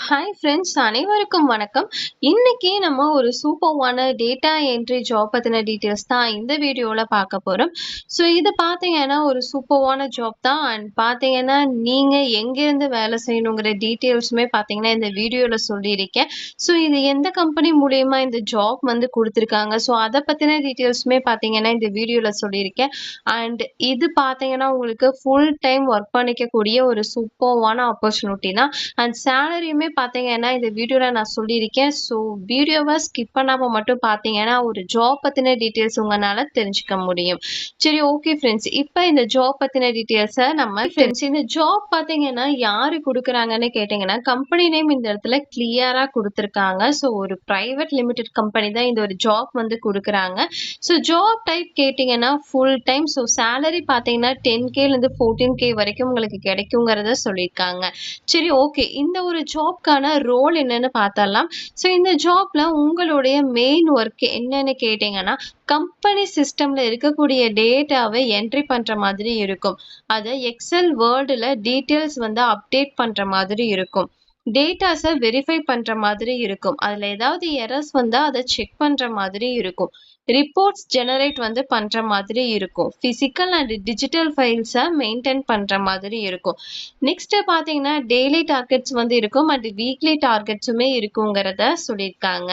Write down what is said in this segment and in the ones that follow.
Hi friends, அனைவருக்கும் வணக்கம். இன்னைக்கு நம்ம ஒரு சூப்பர்வான டேட்டா என்ட்ரி ஜாப் பத்தின டீட்டெயில்ஸ் தான் இந்த வீடியோல பார்க்க போறோம். ஸோ இது பார்த்தீங்கன்னா ஒரு சூப்பர்வான ஜாப் தான். அண்ட் பார்த்தீங்கன்னா நீங்க எங்கேருந்து வேலை செய்யணுங்கிற டீட்டெயில்ஸுமே பார்த்தீங்கன்னா இந்த வீடியோல சொல்லியிருக்கேன். ஸோ இது எந்த கம்பெனி மூலியமா இந்த ஜாப் வந்து கொடுத்துருக்காங்க, ஸோ அதை பத்தின டீட்டெயில்ஸுமே பார்த்தீங்கன்னா இந்த வீடியோல சொல்லியிருக்கேன். அண்ட் இது பார்த்தீங்கன்னா உங்களுக்கு ஃபுல் டைம் ஒர்க் பண்ணிக்கக்கூடிய ஒரு சூப்பர்வான ஆப்பர்ச்சுனிட்டி தான். அண்ட் சேலரியுமே பார்த்தீங்கன்னா இந்த வீடியோல நான் சொல்லியிருக்கேன். ஸோ வீடியோவை ஸ்கிப் பண்ணாம மட்டும் பார்த்தீங்கன்னா ஒரு ஜாப் பத்தின டீட்டெயில்ஸ் உங்களால தெரிஞ்சுக்க முடியும். சரி, ஓகே ஃப்ரெண்ட்ஸ், இப்போ இந்த ஜாப் பத்தின டீட்டெயில்ஸை நம்ம ஃப்ரெண்ட்ஸ் இந்த ஜாப் பார்த்தீங்கன்னா யாரு கொடுக்குறாங்கன்னு கேட்டிங்கன்னா கம்பெனி நேம் இந்த இடத்துல கிளியரா கொடுத்துருக்காங்க. ஸோ ஒரு பிரைவேட் லிமிடெட் கம்பெனி தான் இந்த ஒரு ஜாப் வந்து கொடுக்குறாங்க. ஸோ ஜாப் டைப் கேட்டிங்கன்னா ஃபுல் டைம். ஸோ சேலரி பார்த்தீங்கன்னா 10K-லேருந்து 14K வரைக்கும் உங்களுக்கு கிடைக்குங்கிறத சொல்லியிருக்காங்க. சரி, ஓகே, இந்த ஒரு ஜாப்க்கான ரோல் என்னன்னு பார்த்தரலாம். ஸோ இந்த ஜாப்ல உங்களுடைய மெயின் ஒர்க் என்னன்னு கேட்டிங்கன்னா கம்பெனி சிஸ்டம்ல இருக்கக்கூடிய டேட்டாவை என்ட்ரி பண்ற மாதிரி இருக்கும். அதை எக்ஸல் வேர்டில் டீட்டெயில்ஸ் வந்து அப்டேட் பண்ற மாதிரி இருக்கும். டேட்டாஸை வெரிஃபை பண்ற மாதிரி இருக்கும். அதுல ஏதாவது எரர்ஸ் வந்தா அதை செக் பண்ற மாதிரி இருக்கும். ரிப்போர்ட்ஸ் ஜெனரேட் வந்து பண்ற மாதிரி இருக்கும். பிசிக்கல் அண்ட் டிஜிட்டல் ஃபைல்ஸை மெயின்டைன் பண்ற மாதிரி இருக்கும். நெக்ஸ்ட் பார்த்தீங்கன்னா டெய்லி டார்கெட்ஸ் வந்து இருக்கும் அண்ட் வீக்லி டார்கெட்ஸுமே இருக்குங்கிறத சொல்லியிருக்காங்க.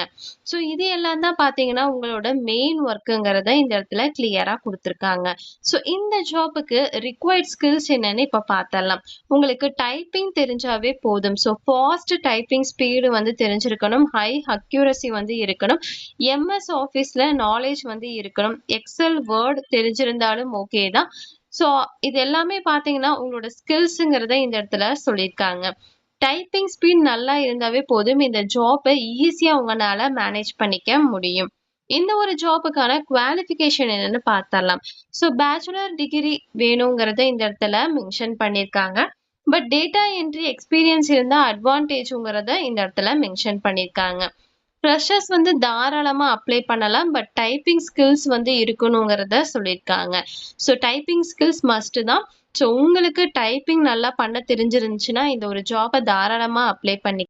ஸோ இது எல்லாம் தான் பார்த்தீங்கன்னா உங்களோட மெயின் ஒர்க்குங்கிறத இந்த இடத்துல கிளியரா கொடுத்துருக்காங்க. ஸோ இந்த ஜாபுக்கு ரிக்வயர்ட் ஸ்கில்ஸ் என்னன்னு இப்போ பார்த்தரலாம். உங்களுக்கு டைப்பிங் தெரிஞ்சாவே போதும். ஸோ ஃபாஸ்ட் டைப்பிங் ஸ்பீடு வந்து தெரிஞ்சிருக்கணும், ஹை அக்யூரசி வந்து இருக்கணும், எம்எஸ் ஆஃபீஸில் நாலேஜ் வந்து இருக்கணும், எக்ஸல் வேர்ட் தெரிஞ்சிருந்தாலும் ஓகே தான். ஸோ இது எல்லாமே பார்த்தீங்கன்னா உங்களோட ஸ்கில்ஸுங்கிறத இந்த இடத்துல சொல்லியிருக்காங்க. டைப்பிங் ஸ்பீட் நல்லா இருந்தாவே போதும், இந்த ஜாப்பை ஈஸியாக உங்களால மேனேஜ் பண்ணிக்க முடியும். இந்த ஒரு ஜாபுக்கான குவாலிஃபிகேஷன் என்னன்னு பார்த்தரலாம். ஸோ பேச்சுலர் டிகிரி வேணுங்கிறத இந்த இடத்துல மென்ஷன் பண்ணியிருக்காங்க. பட் டேட்டா என்ட்ரி எக்ஸ்பீரியன்ஸ் இருந்தால் அட்வான்டேஜுங்கிறத இந்த இடத்துல மென்ஷன் பண்ணியிருக்காங்க. ஃப்ரெஷர்ஸ் வந்து தாராளமாக அப்ளை பண்ணலாம். பட் டைப்பிங் ஸ்கில்ஸ் வந்து இருக்கணுங்கிறத சொல்லியிருக்காங்க. ஸோ டைப்பிங் ஸ்கில்ஸ் மஸ்ட் தான். ஸோ உங்களுக்கு டைப்பிங் நல்லா பண்ண தெரிஞ்சிருந்துச்சுன்னா இந்த ஒரு ஜாபை தாராளமாக அப்ளை பண்ணி.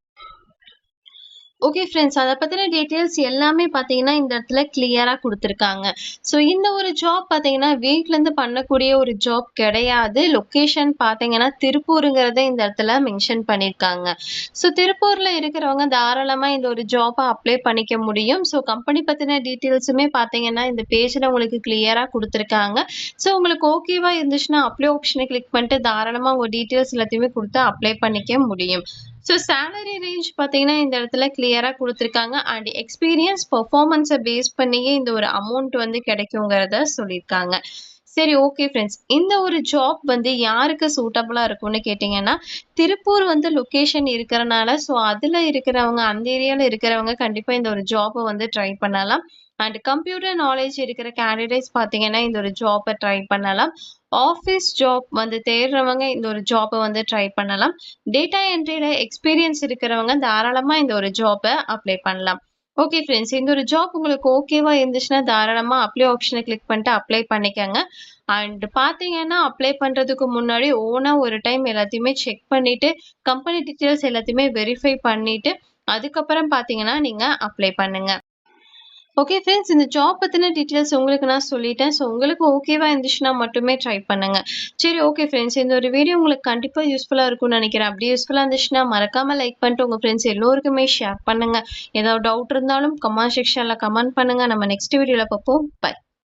ஓகே ஃப்ரெண்ட்ஸ், அதை பற்றின டீட்டெயில்ஸ் எல்லாமே பார்த்தீங்கன்னா இந்த இடத்துல கிளியராக கொடுத்துருக்காங்க. ஸோ இந்த ஒரு ஜாப் பார்த்தீங்கன்னா வீட்டிலேருந்து பண்ணக்கூடிய ஒரு ஜாப் கிடையாது. லொக்கேஷன் பார்த்தீங்கன்னா திருப்பூருங்கிறத இந்த இடத்துல மென்ஷன் பண்ணியிருக்காங்க. ஸோ திருப்பூரில் இருக்கிறவங்க தாராளமாக இந்த ஒரு ஜாப்பை அப்ளை பண்ணிக்க முடியும். ஸோ கம்பெனி பற்றின டீட்டெயில்ஸுமே பார்த்தீங்கன்னா இந்த பேஜில் உங்களுக்கு கிளியராக கொடுத்துருக்காங்க. ஸோ உங்களுக்கு ஓகேவா இருந்துச்சுன்னா அப்ளை ஆப்ஷனை கிளிக் பண்ணிட்டு தாராளமாக உங்கள் டீட்டெயில்ஸ் எல்லாத்தையுமே கொடுத்து அப்ளை பண்ணிக்க முடியும். ஸோ சேலரி ரேஞ்ச் பார்த்தீங்கன்னா இந்த இடத்துல கிளியராக கொடுத்துருக்காங்க. அண்ட் எக்ஸ்பீரியன்ஸ் பர்ஃபார்மன்ஸை பேஸ் பண்ணியே இந்த ஒரு அமௌண்ட் வந்து கிடைக்குங்கிறத சொல்லியிருக்காங்க. சரி, ஓகே ஃப்ரெண்ட்ஸ், இந்த ஒரு ஜாப் வந்து யாருக்கு சூட்டபுளாக இருக்கும்னு கேட்டிங்கன்னா திருப்பூர் வந்து லொக்கேஷன் இருக்கிறனால ஸோ அதில் இருக்கிறவங்க, அந்த ஏரியாவில் இருக்கிறவங்க கண்டிப்பாக இந்த ஒரு ஜாப்பை வந்து ட்ரை பண்ணலாம். அண்ட் கம்ப்யூட்டர் நாலேஜ் இருக்கிற கேண்டிடேட்ஸ் பார்த்தீங்கன்னா இந்த ஒரு ஜாப்பை ட்ரை பண்ணலாம். ஆஃபீஸ் ஜாப் வந்து தேடுறவங்க இந்த ஒரு ஜாப்பை வந்து ட்ரை பண்ணலாம். டேட்டா என்ட்ரியில் எக்ஸ்பீரியன்ஸ் இருக்கிறவங்க தாராளமாக இந்த ஒரு ஜாப்பை அப்ளை பண்ணலாம். ஓகே ஃப்ரெண்ட்ஸ், இந்த ஒரு ஜாப் உங்களுக்கு ஓகேவா இருந்துச்சுன்னா தாராளமாக அப்ளை ஆப்ஷனை கிளிக் பண்ணிட்டு அப்ளை பண்ணிக்கோங்க. அண்ட் பார்த்தீங்கன்னா அப்ளை பண்ணுறதுக்கு முன்னாடி ஓனாக ஒரு டைம் எல்லாத்தையுமே செக் பண்ணிவிட்டு கம்பெனி டீட்டெயில்ஸ் எல்லாத்தையுமே வெரிஃபை பண்ணிவிட்டு அதுக்கப்புறம் பார்த்தீங்கன்னா நீங்கள் அப்ளை பண்ணுங்கள். ஓகே ஃப்ரெண்ட்ஸ், இந்த ஜாப் பற்றின டீட்டெயில்ஸ் உங்களுக்கு நான் சொல்லிட்டேன். ஸோ உங்களுக்கு ஓகேவா இருந்துச்சுன்னா மட்டுமே ட்ரை பண்ணுங்க. சரி, ஓகே ஃப்ரெண்ட்ஸ், இந்த ஒரு வீடியோ உங்களுக்கு கண்டிப்பாக யூஸ்ஃபுல்லாக இருக்கும்னு நினைக்கிறேன். அப்படி யூஸ்ஃபுல்லாக இருந்துச்சுன்னா மறக்காமல் லைக் பண்ணிட்டு உங்கள் ஃப்ரெண்ட்ஸ் எல்லோருக்குமே ஷேர் பண்ணுங்கள். ஏதாவது டவுட் இருந்தாலும் கமெண்ட் செக்ஷனில் கமெண்ட் பண்ணுங்கள். நம்ம நெக்ஸ்ட் வீடியோவில் பார்ப்போம். பை.